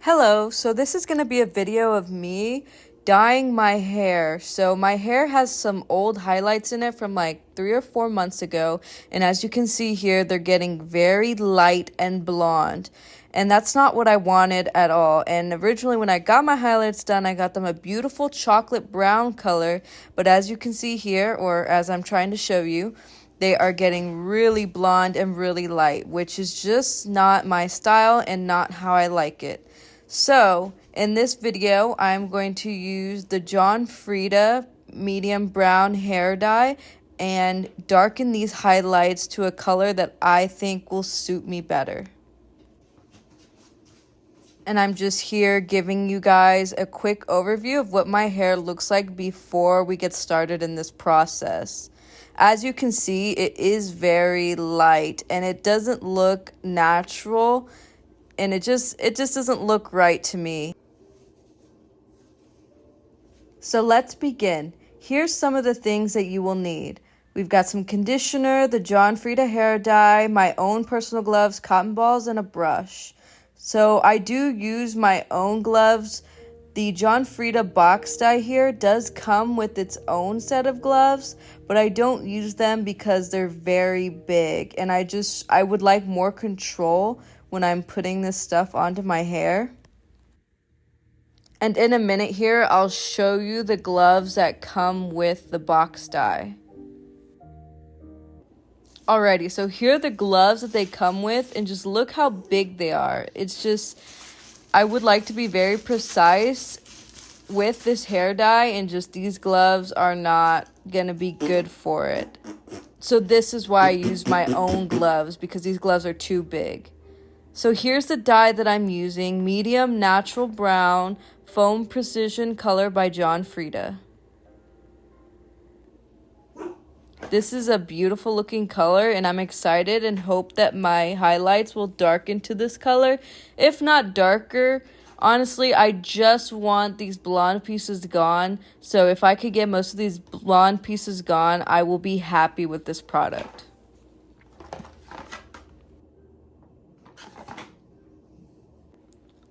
Hello, so this is going to be a video of me dyeing my hair. So my hair has some old highlights in it from like 3 or 4 months ago, and as you can see here, they're getting very light and blonde. And that's not what I wanted at all. And originally when I got my highlights done, I got them a beautiful chocolate brown color, but as you can see here, or as I'm trying to show you, they are getting really blonde and really light, which is just not my style and not how I like it. So, in this video, I'm going to use the John Frieda medium brown hair dye and darken these highlights to a color that I think will suit me better. And I'm just here giving you guys a quick overview of what my hair looks like before we get started in this process. As you can see, it is very light and it doesn't look natural. And it just doesn't look right to me. So let's begin. Here's some of the things that you will need. We've got some conditioner, the John Frieda hair dye, my own personal gloves, cotton balls, and a brush. So I do use my own gloves. The John Frieda Box Dye here does come with its own set of gloves, but I don't use them because they're very big, and I would like more control when I'm putting this stuff onto my hair. And in a minute here, I'll show you the gloves that come with the box dye. Alrighty, so here are the gloves that they come with, and just look how big they are. It's just, I would like to be very precise with this hair dye, and just these gloves are not gonna be good for it. So this is why I use my own gloves, because these gloves are too big. So here's the dye that I'm using, medium natural brown foam precision color by John Frieda. This is a beautiful looking color, and I'm excited and hope that my highlights will darken to this color. If not darker, honestly, I just want these blonde pieces gone. So if I could get most of these blonde pieces gone, I will be happy with this product.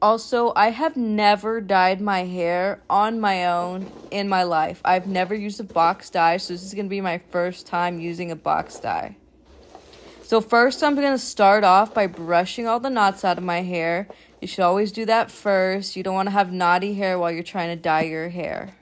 Also, I have never dyed my hair on my own in my life. I've never used a box dye, so this is going to be my first time using a box dye. So first, I'm going to start off by brushing all the knots out of my hair. You should always do that first. You don't want to have knotty hair while you're trying to dye your hair.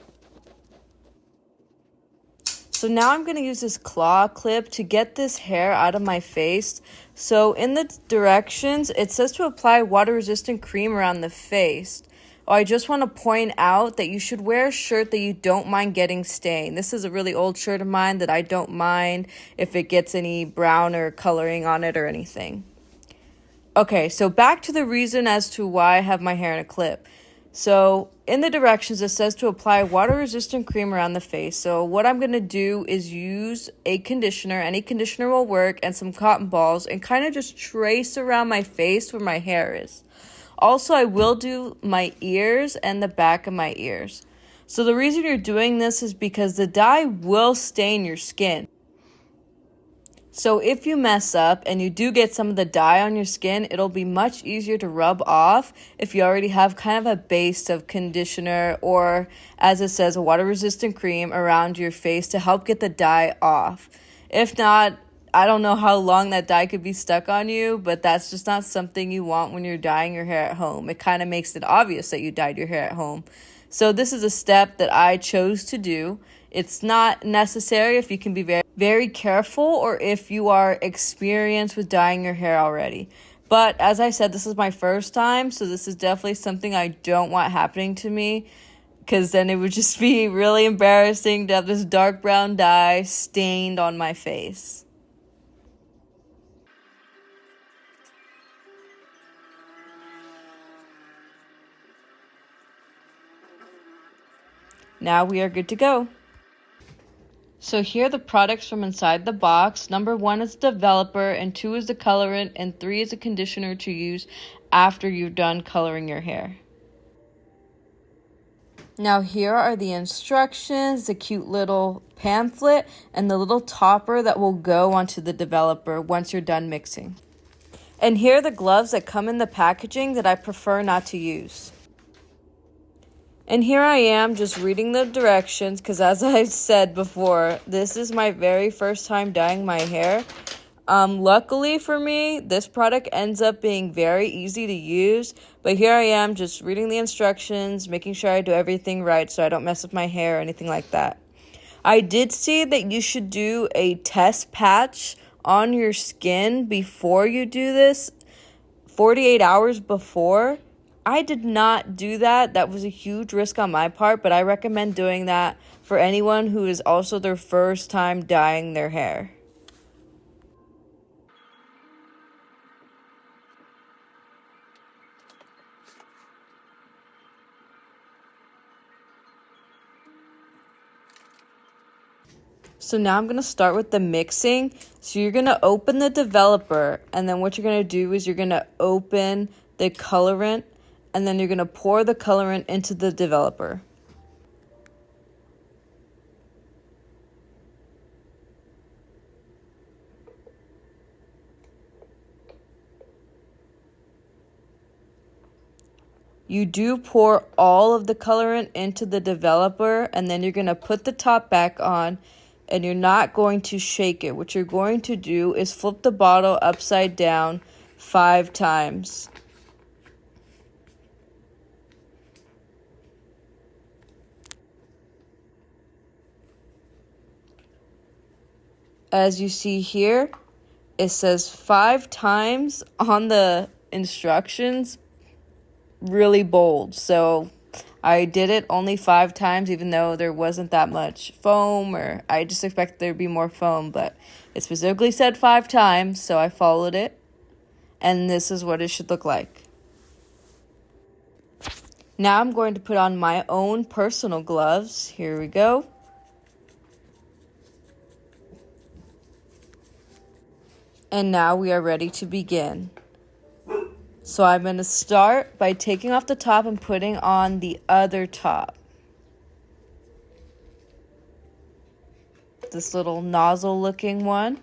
So now I'm going to use this claw clip to get this hair out of my face. So in the directions, it says to apply water-resistant cream around the face. Oh, I just want to point out that you should wear a shirt that you don't mind getting stained. This is a really old shirt of mine that I don't mind if it gets any brown or coloring on it or anything. Okay, so back to the reason as to why I have my hair in a clip. So in the directions, it says to apply water-resistant cream around the face. So what I'm going to do is use a conditioner. Any conditioner will work, and some cotton balls, and kind of just trace around my face where my hair is. Also, I will do my ears and the back of my ears. So the reason you're doing this is because the dye will stain your skin. So if you mess up and you do get some of the dye on your skin, it'll be much easier to rub off if you already have kind of a base of conditioner or, as it says, a water-resistant cream around your face to help get the dye off. If not, I don't know how long that dye could be stuck on you, but that's just not something you want when you're dyeing your hair at home. It kind of makes it obvious that you dyed your hair at home. So this is a step that I chose to do. It's not necessary if you can be very, very careful or if you are experienced with dyeing your hair already. But as I said, this is my first time, so this is definitely something I don't want happening to me, because then it would just be really embarrassing to have this dark brown dye stained on my face. Now we are good to go. So here are the products from inside the box. Number 1 is the developer, and 2 is the colorant, and 3 is a conditioner to use after you've done coloring your hair. Now here are the instructions, the cute little pamphlet, and the little topper that will go onto the developer once you're done mixing. And here are the gloves that come in the packaging that I prefer not to use. And here I am just reading the directions because, as I've said before, this is my very first time dyeing my hair. Luckily for me, this product ends up being very easy to use, but here I am just reading the instructions, making sure I do everything right so I don't mess up my hair or anything like that. I did see that you should do a test patch on your skin before you do this, 48 hours before. I did not do that. That was a huge risk on my part, but I recommend doing that for anyone who is also their first time dyeing their hair. So now I'm going to start with the mixing. So you're going to open the developer, and then what you're going to do is you're going to open the colorant, and then you're going to pour the colorant into the developer. You do pour all of the colorant into the developer, and then you're going to put the top back on, and you're not going to shake it. What you're going to do is flip the bottle upside down 5 times. As you see here, it says 5 times on the instructions, really bold. So I did it only 5 times, even though there wasn't that much foam, or I just expected there'd be more foam, but it specifically said 5 times, so I followed it, and this is what it should look like. Now I'm going to put on my own personal gloves. Here we go. And now we are ready to begin. So I'm going to start by taking off the top and putting on the other top. This little nozzle looking one.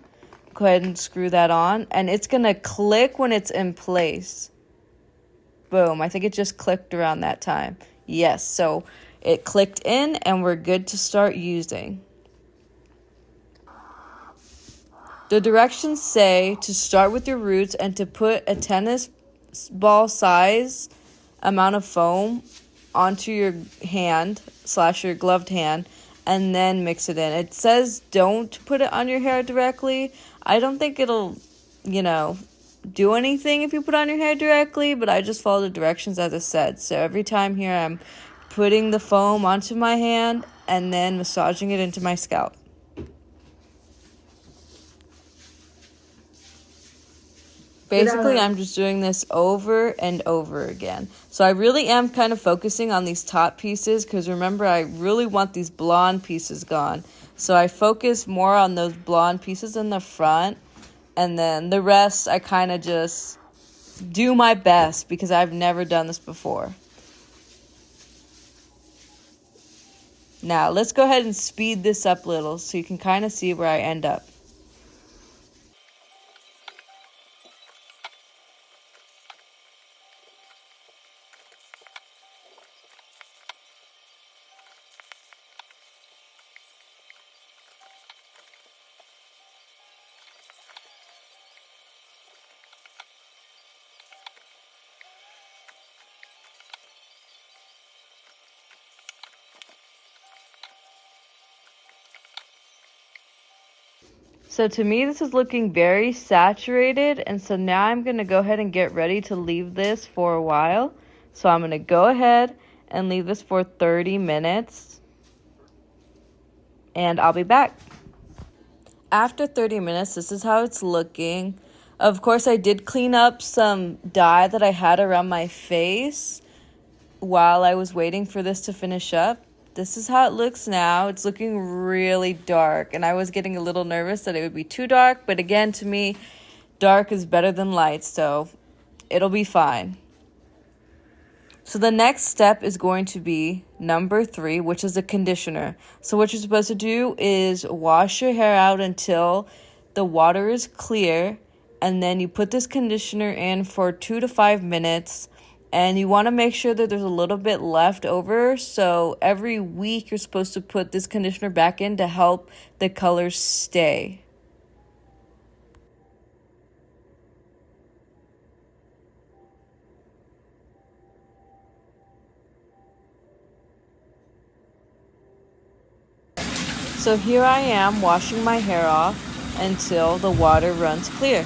Go ahead and screw that on, and it's going to click when it's in place. Boom, I think it just clicked around that time. Yes, so it clicked in and we're good to start using. The directions say to start with your roots and to put a tennis ball size amount of foam onto your hand / your gloved hand, and then mix it in. It says don't put it on your hair directly. I don't think it'll, do anything if you put on your hair directly, but I just follow the directions as it said. So every time here I'm putting the foam onto my hand and then massaging it into my scalp. Basically, I'm just doing this over and over again. So I really am kind of focusing on these top pieces because remember, I really want these blonde pieces gone. So I focus more on those blonde pieces in the front, and then the rest I kind of just do my best because I've never done this before. Now, let's go ahead and speed this up a little so you can kind of see where I end up. So to me, this is looking very saturated, and so now I'm going to go ahead and get ready to leave this for a while. So I'm going to go ahead and leave this for 30 minutes, and I'll be back. After 30 minutes, this is how it's looking. Of course, I did clean up some dye that I had around my face while I was waiting for this to finish up. This is how it looks now. It's looking really dark, and I was getting a little nervous that it would be too dark, but again, to me, dark is better than light, so it'll be fine. So the next step is going to be number 3, which is the conditioner. So what you're supposed to do is wash your hair out until the water is clear, And then you put this conditioner in for 2 to 5 minutes. And you want to make sure that there's a little bit left over. So every week you're supposed to put this conditioner back in to help the colors stay. So here I am washing my hair off until the water runs clear.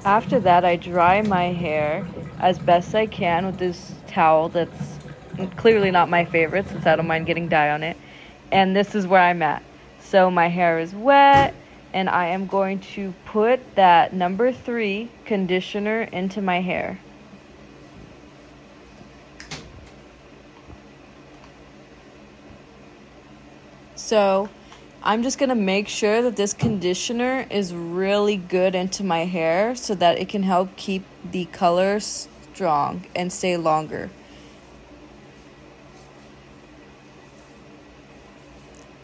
After that, I dry my hair as best I can with this towel that's clearly not my favorite since I don't mind getting dye on it. And this is where I'm at. So my hair is wet and I am going to put that number 3 conditioner into my hair. So I'm just going to make sure that this conditioner is really good into my hair so that it can help keep the color strong and stay longer.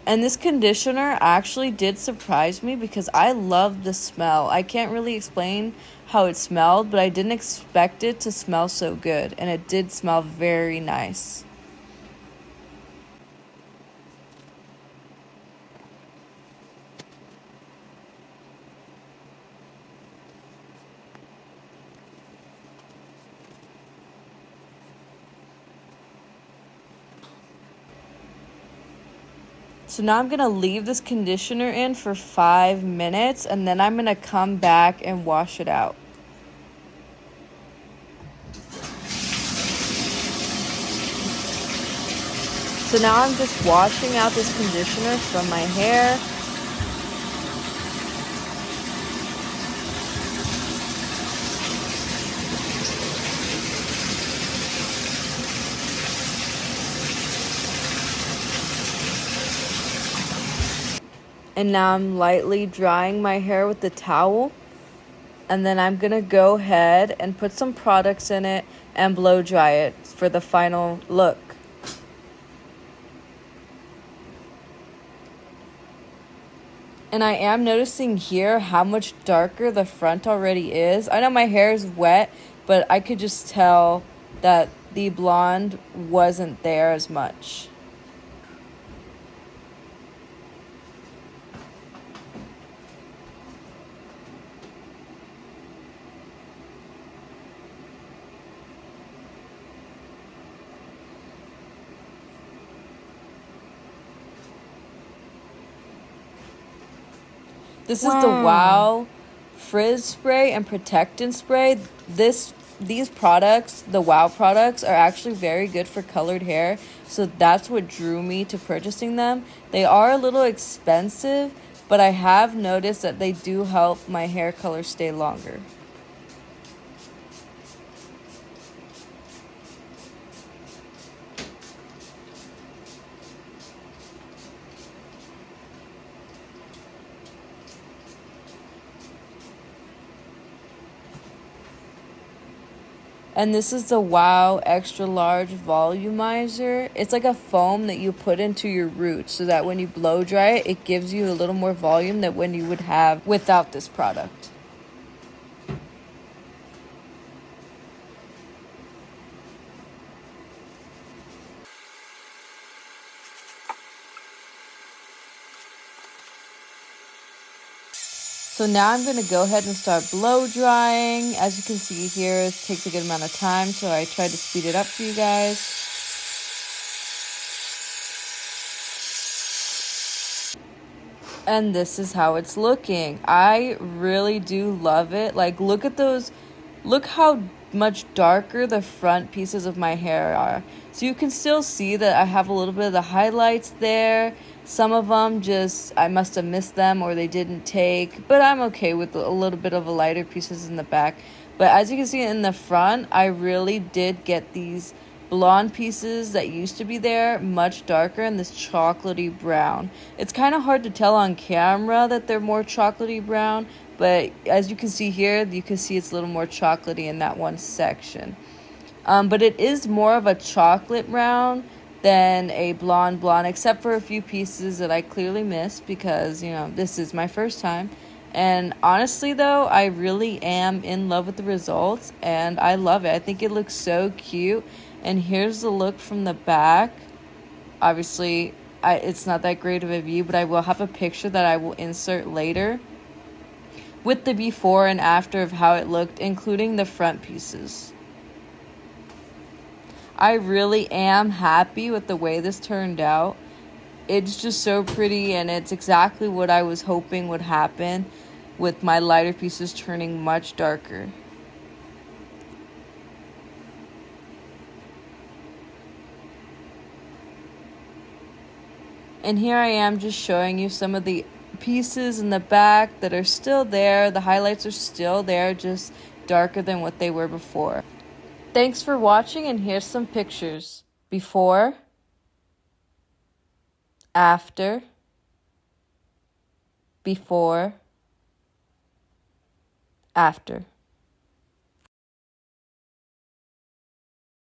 And this conditioner actually did surprise me because I love the smell. I can't really explain how it smelled, but I didn't expect it to smell so good. And it did smell very nice. So now I'm going to leave this conditioner in for 5 minutes and then I'm going to come back and wash it out. So now I'm just washing out this conditioner from my hair. And now I'm lightly drying my hair with the towel. And then I'm going to go ahead and put some products in it and blow dry it for the final look. And I am noticing here how much darker the front already is. I know my hair is wet, but I could just tell that the blonde wasn't there as much. This is the Wow Frizz Spray and Protectant Spray. These products, the Wow products, are actually very good for colored hair. So that's what drew me to purchasing them. They are a little expensive, but I have noticed that they do help my hair color stay longer. And this is the Wow Extra Large Volumizer. It's like a foam that you put into your roots so that when you blow dry it, it gives you a little more volume than when you would have without this product. So now I'm going to go ahead and start blow drying. As you can see here, it takes a good amount of time, so I tried to speed it up for you guys. And this is how it's looking. I really do love it. Like, look at those. Look how much darker the front pieces of my hair are. So you can still see that I have a little bit of the highlights there. Some of them just, I must have missed them or they didn't take. But I'm okay with a little bit of a lighter pieces in the back. But as you can see in the front, I really did get these blonde pieces that used to be there much darker and this chocolatey brown. It's kind of hard to tell on camera that they're more chocolatey brown, but as you can see here, you can see it's a little more chocolatey in that one section. But it is more of a chocolate brown than a blonde, except for a few pieces that I clearly missed because, this is my first time. And honestly, though, I really am in love with the results, and I love it. I think it looks so cute. And here's the look from the back. Obviously, it's not that great of a view, but I will have a picture that I will insert later with the before and after of how it looked, including the front pieces. I really am happy with the way this turned out. It's just so pretty, and it's exactly what I was hoping would happen with my lighter pieces turning much darker. And here I am just showing you some of the pieces in the back that are still there. The highlights are still there, just darker than what they were before. Thanks for watching, and here's some pictures. Before, after, before, after.